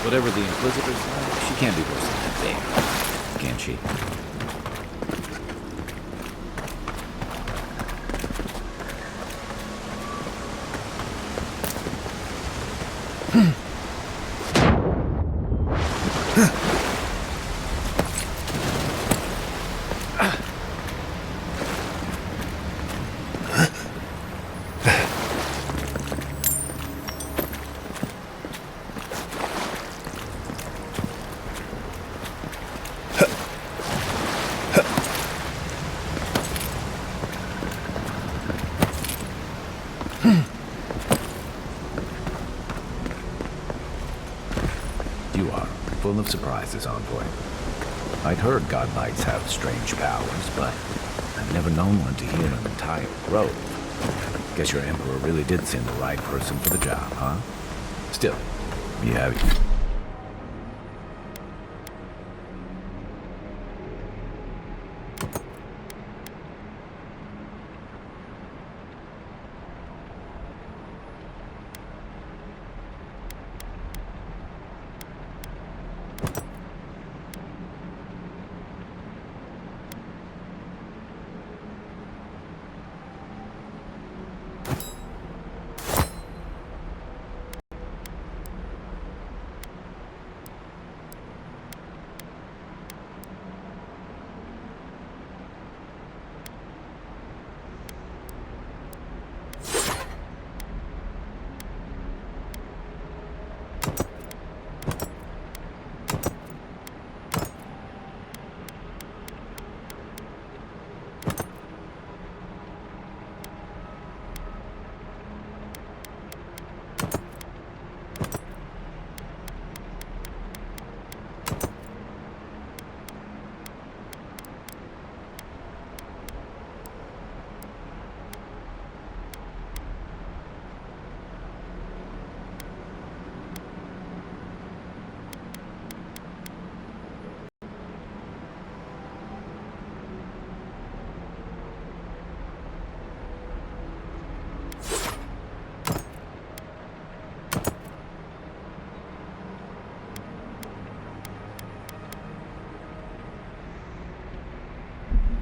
Whatever the Inquisitor's like, she can't be worse than that thing, can she? You are full of surprises, Envoy. I'd heard God Knights have strange powers, but I've never known one to heal an entire grove. Guess your Emperor really did send the right person for the job, huh? Still, you have...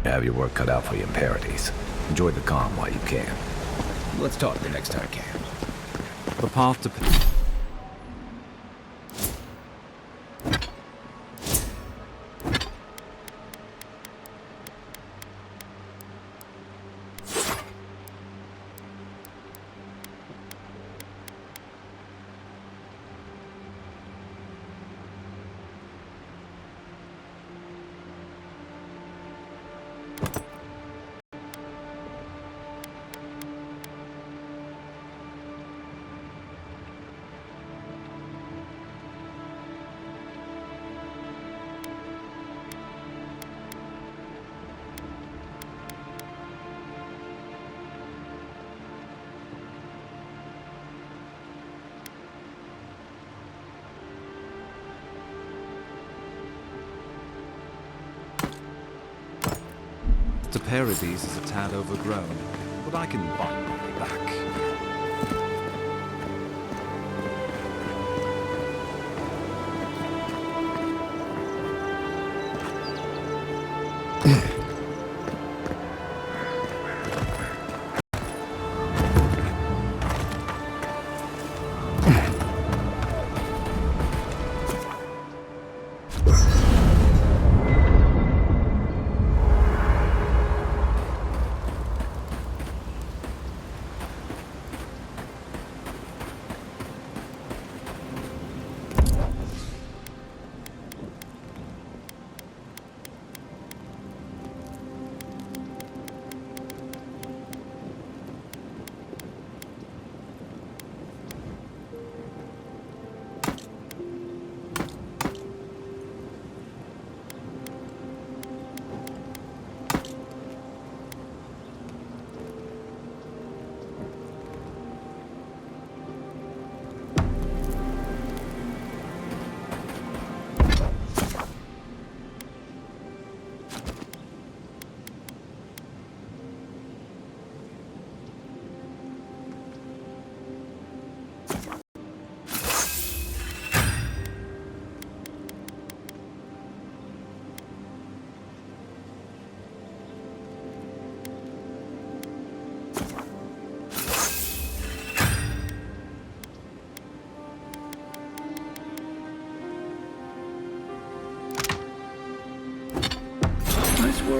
You have your work cut out for you in Paradise. Enjoy the calm while you can. Let's talk the next time I can. The path to... To Paradise is a tad overgrown, but I can find my way back.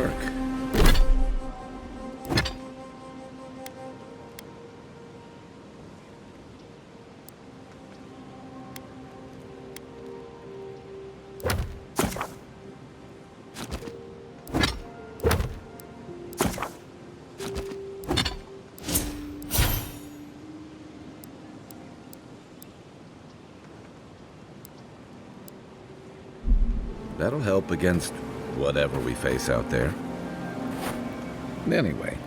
work. That'll help against whatever we face out there. Anyway,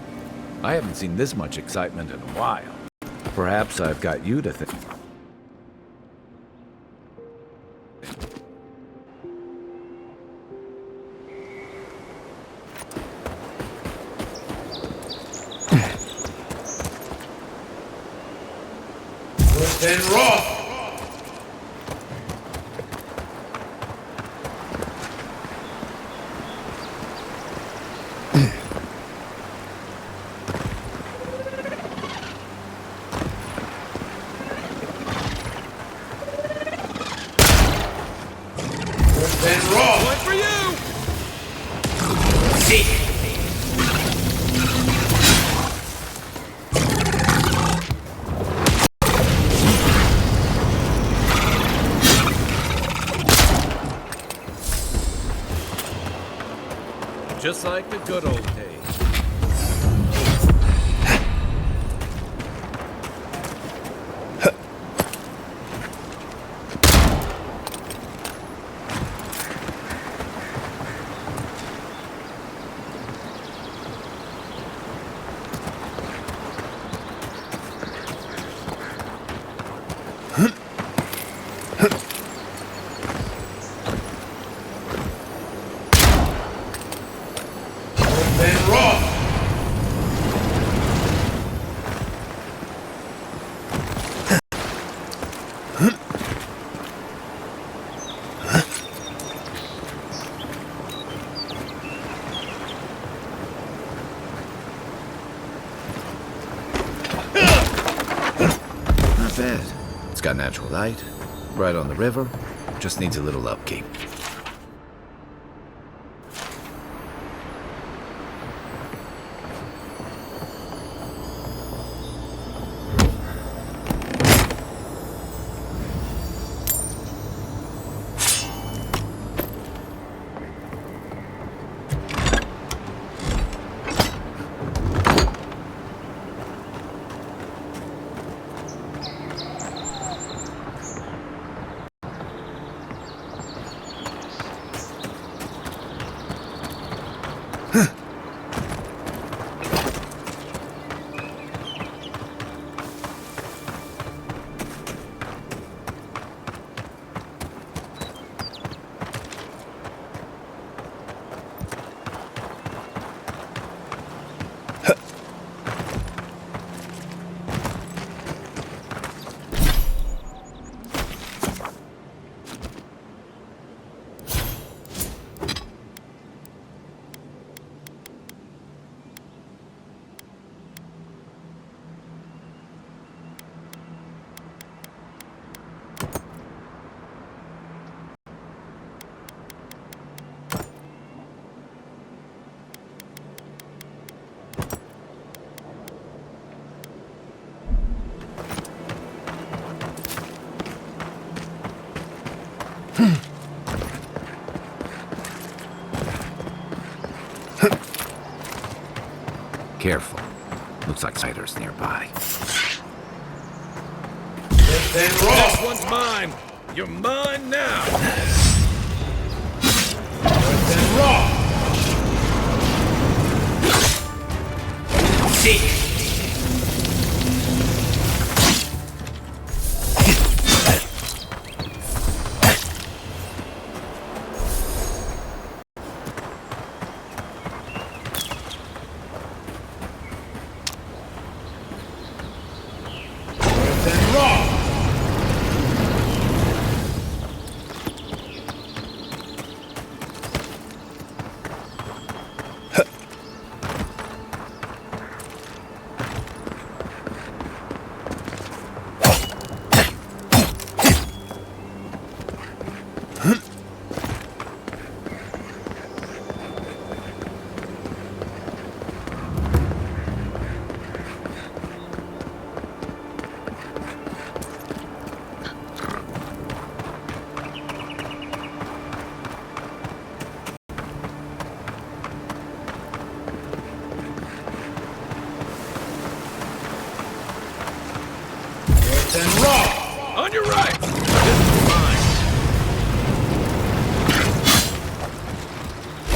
I haven't seen this much excitement in a while. Perhaps I've got you to think. Then Roth! Then Roth! Point for you! Seek! Just like the good old days. Then Roth! Not bad. It's got natural light, right on the river, just needs a little upkeep. Careful. Looks like Cider's nearby. Then Roth! This one's mine! You're mine now! Then Roth! Seek! Then Roth! then rock! On your right! This is mine.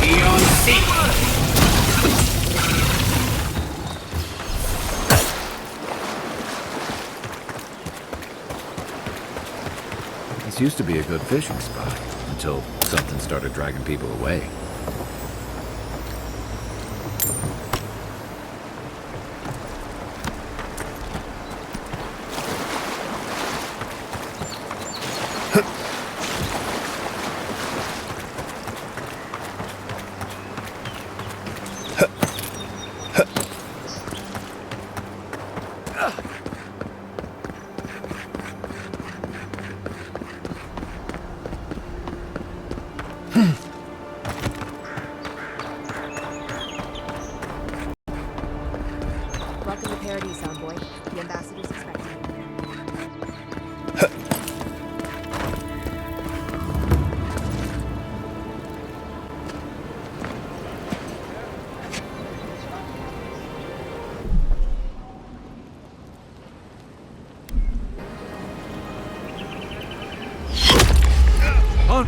Eon Seek! This used to be a good fishing spot, until something started dragging people away. Welcome to Paradise, Soundboy. The ambassador's expecting you. On!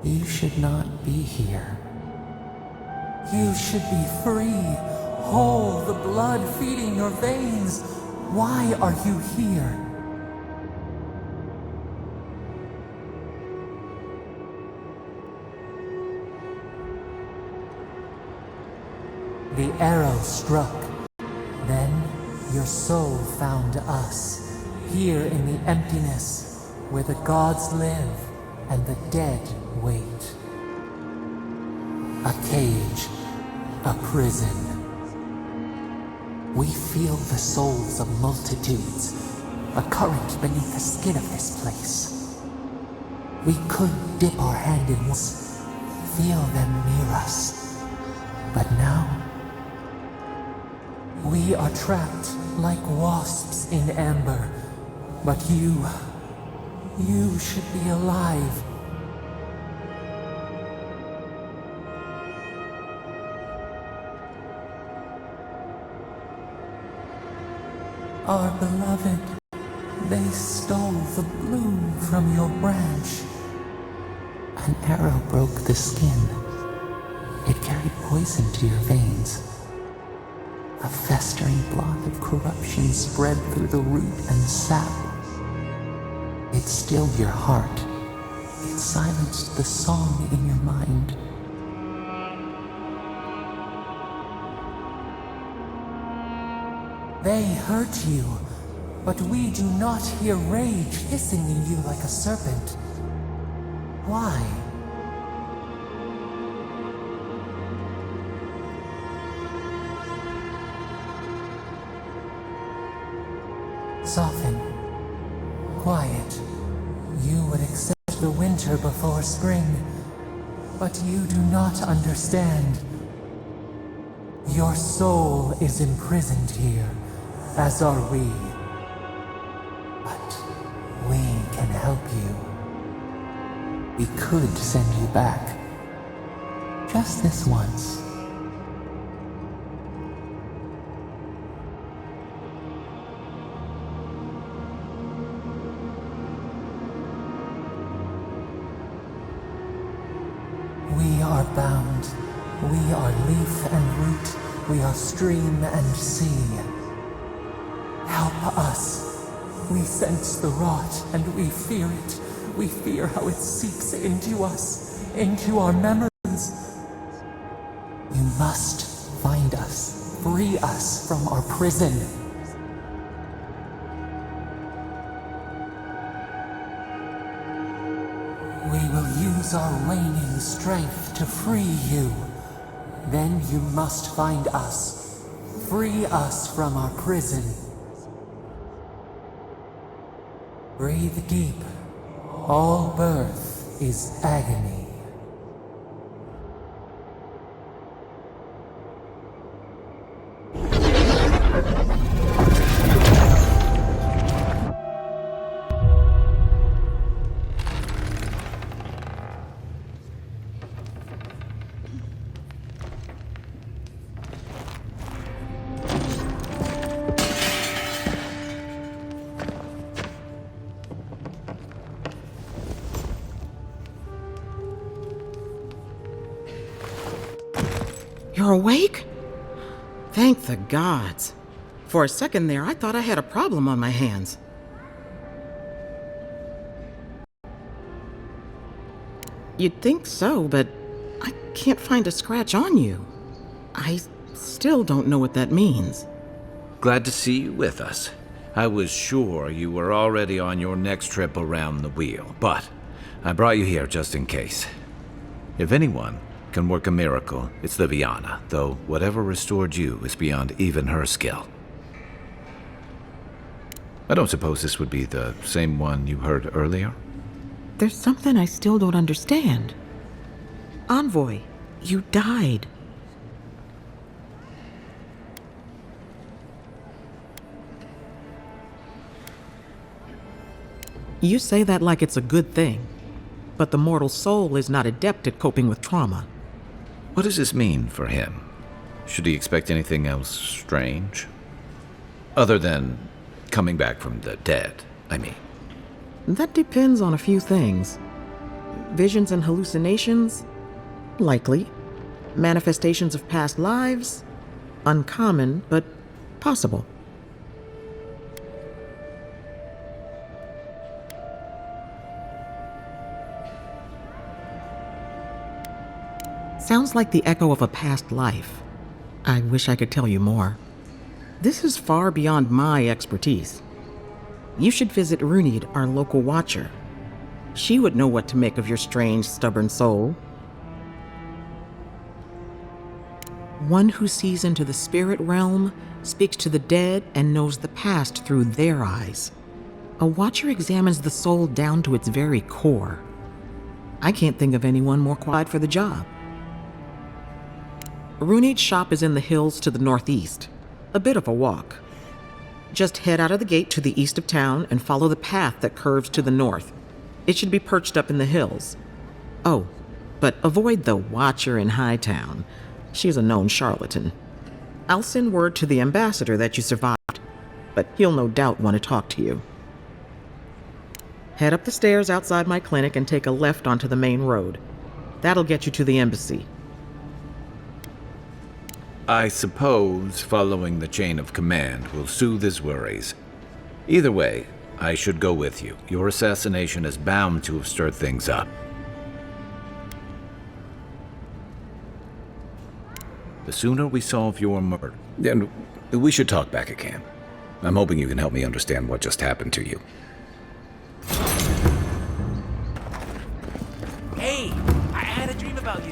You should not be here. You should be free, whole, the blood feeding your veins. Why are you here? The arrow struck. Then your soul found us, here in the emptiness, where the gods live and the dead wait. A cage, a prison. We feel the souls of multitudes, a current beneath the skin of this place. We could dip our hand in once, feel them near us. But now, we are trapped like wasps in amber. But you should be alive. Our beloved, they stole the bloom from your branch. An arrow broke the skin. It carried poison to your veins. A festering blot of corruption spread through the root and sap. It stilled your heart. It silenced the song in your mind. They hurt you, but we do not hear rage hissing in you like a serpent. Why? Soften. Quiet. You would accept the winter before spring, but you do not understand. Your soul is imprisoned here, as are we. But we can help you. We could send you back. Just this once. We are bound. We are leaf and root. We are stream and sea. Help us. We sense the rot and we fear it. We fear how it seeps into us, into our memories. You must find us. Free us from our prison. We will use our waning strength to free you. Then you must find us. Free us from our prison. Breathe deep. All birth is agony. You're awake? Thank the gods. For a second there, I thought I had a problem on my hands. You'd think so, but I can't find a scratch on you. I still don't know what that means. Glad to see you with us. I was sure you were already on your next trip around the wheel, but I brought you here just in case. If anyone can work a miracle, it's Liviana, though whatever restored you is beyond even her skill. I don't suppose this would be the same one you heard earlier? There's something I still don't understand. Envoy, you died. You say that like it's a good thing, but the mortal soul is not adept at coping with trauma. What does this mean for him? Should he expect anything else strange? Other than coming back from the dead, I mean. That depends on a few things. Visions and hallucinations? Likely. Manifestations of past lives? Uncommon, but possible. Sounds like the echo of a past life. I wish I could tell you more. This is far beyond my expertise. You should visit Runid, our local watcher. She would know what to make of your strange, stubborn soul. One who sees into the spirit realm, speaks to the dead, and knows the past through their eyes. A watcher examines the soul down to its very core. I can't think of anyone more qualified for the job. Runid's shop is in the hills to the northeast. A bit of a walk. Just head out of the gate to the east of town and follow the path that curves to the north. It should be perched up in the hills. Oh, but avoid the Watcher in Hightown. She's a known charlatan. I'll send word to the ambassador that you survived, but he'll no doubt want to talk to you. Head up the stairs outside my clinic and take a left onto the main road. That'll get you to the embassy. I suppose following the chain of command will soothe his worries. Either way, I should go with you. Your assassination is bound to have stirred things up. The sooner we solve your murder, and we should talk back again. I'm hoping you can help me understand what just happened to you. Hey, I had a dream about you.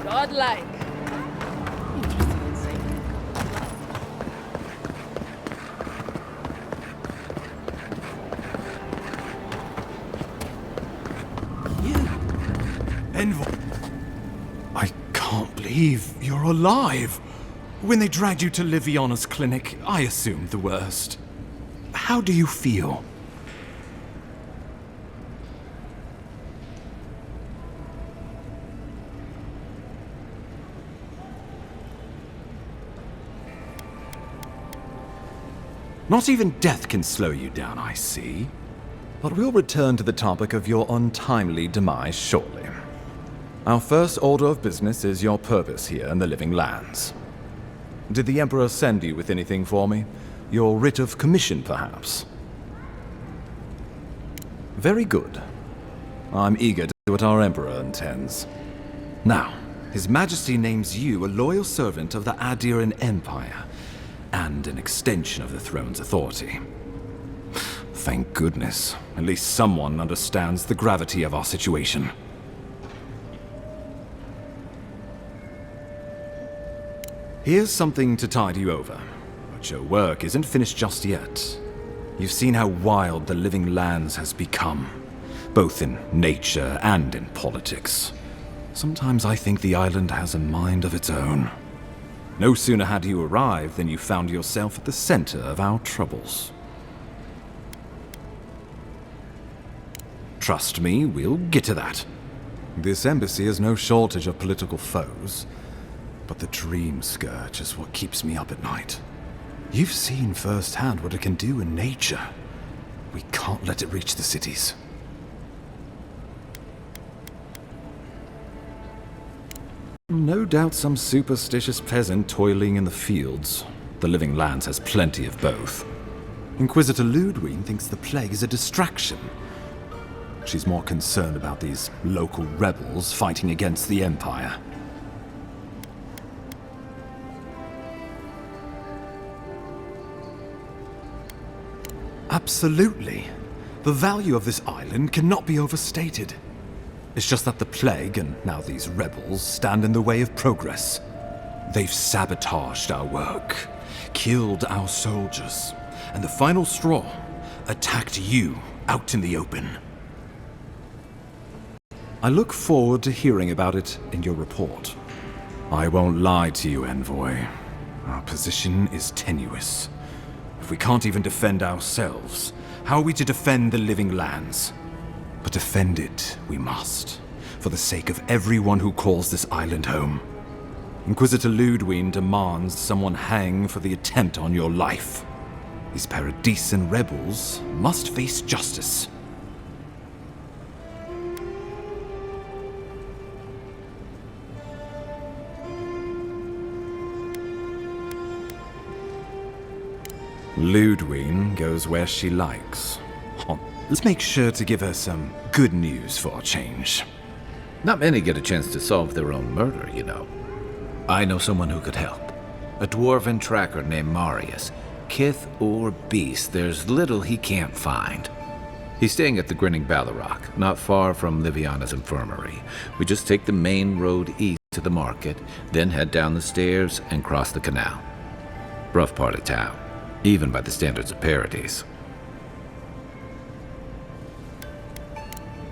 Godlike. Envoy. I can't believe you're alive. When they dragged you to Liviana's clinic, I assumed the worst. How do you feel? Not even death can slow you down, I see. But we'll return to the topic of your untimely demise shortly. Our first order of business is your purpose here in the Living Lands. Did the Emperor send you with anything for me? Your writ of commission, perhaps? Very good. I'm eager to see what our Emperor intends. Now, His Majesty names you a loyal servant of the Adiran Empire, and an extension of the throne's authority. Thank goodness. At least someone understands the gravity of our situation. Here's something to tide you over. But your work isn't finished just yet. You've seen how wild the Living Lands has become, both in nature and in politics. Sometimes I think the island has a mind of its own. No sooner had you arrived than you found yourself at the center of our troubles. Trust me, we'll get to that. This embassy has no shortage of political foes, but the Dream Scourge is what keeps me up at night. You've seen firsthand what it can do in nature. We can't let it reach the cities. No doubt some superstitious peasant toiling in the fields. The Living Lands has plenty of both. Inquisitor Ludwig thinks the plague is a distraction. She's more concerned about these local rebels fighting against the Empire. Absolutely. The value of this island cannot be overstated. It's just that the plague, and now these rebels, stand in the way of progress. They've sabotaged our work, killed our soldiers, and the final straw, attacked you out in the open. I look forward to hearing about it in your report. I won't lie to you, Envoy. Our position is tenuous. If we can't even defend ourselves, how are we to defend the Living Lands? But defend it we must, for the sake of everyone who calls this island home. Inquisitor Ludwig demands someone hang for the attempt on your life. These Paradisian rebels must face justice. Ludwig goes where she likes. Let's make sure to give her some good news for a change. Not many get a chance to solve their own murder, you know. I know someone who could help. A dwarven tracker named Marius. Kith or beast, there's little he can't find. He's staying at the Grinning Ballarrock, not far from Liviana's infirmary. We just take the main road east to the market, then head down the stairs and cross the canal. Rough part of town, even by the standards of Paradise.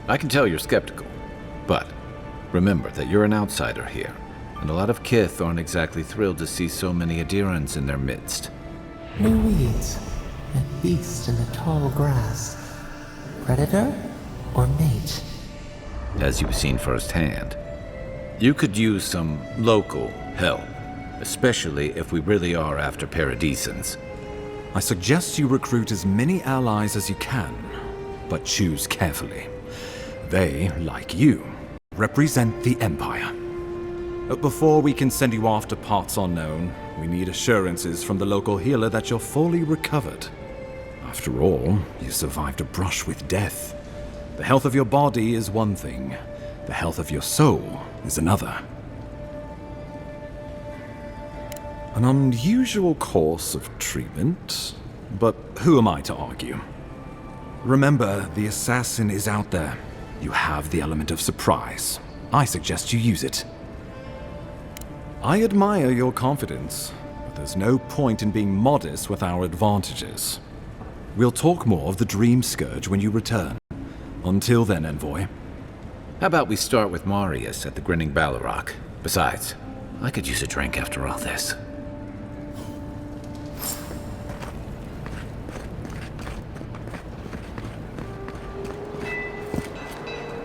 I can tell you're skeptical, but remember that you're an outsider here, and a lot of Kith aren't exactly thrilled to see so many Adirans in their midst. No weeds, and beast in the tall grass. Predator or mate? As you've seen firsthand. You could use some local help, especially if we really are after Paradisans. I suggest you recruit as many allies as you can, but choose carefully. They, like you, represent the Empire. But before we can send you off to parts unknown, we need assurances from the local healer that you're fully recovered. After all, you survived a brush with death. The health of your body is one thing, the health of your soul is another. An unusual course of treatment, but who am I to argue? Remember, the assassin is out there. You have the element of surprise. I suggest you use it. I admire your confidence, but there's no point in being modest with our advantages. We'll talk more of the Dream Scourge when you return. Until then, Envoy. How about we start with Marius at the Grinning Ballarrock? Besides, I could use a drink after all this.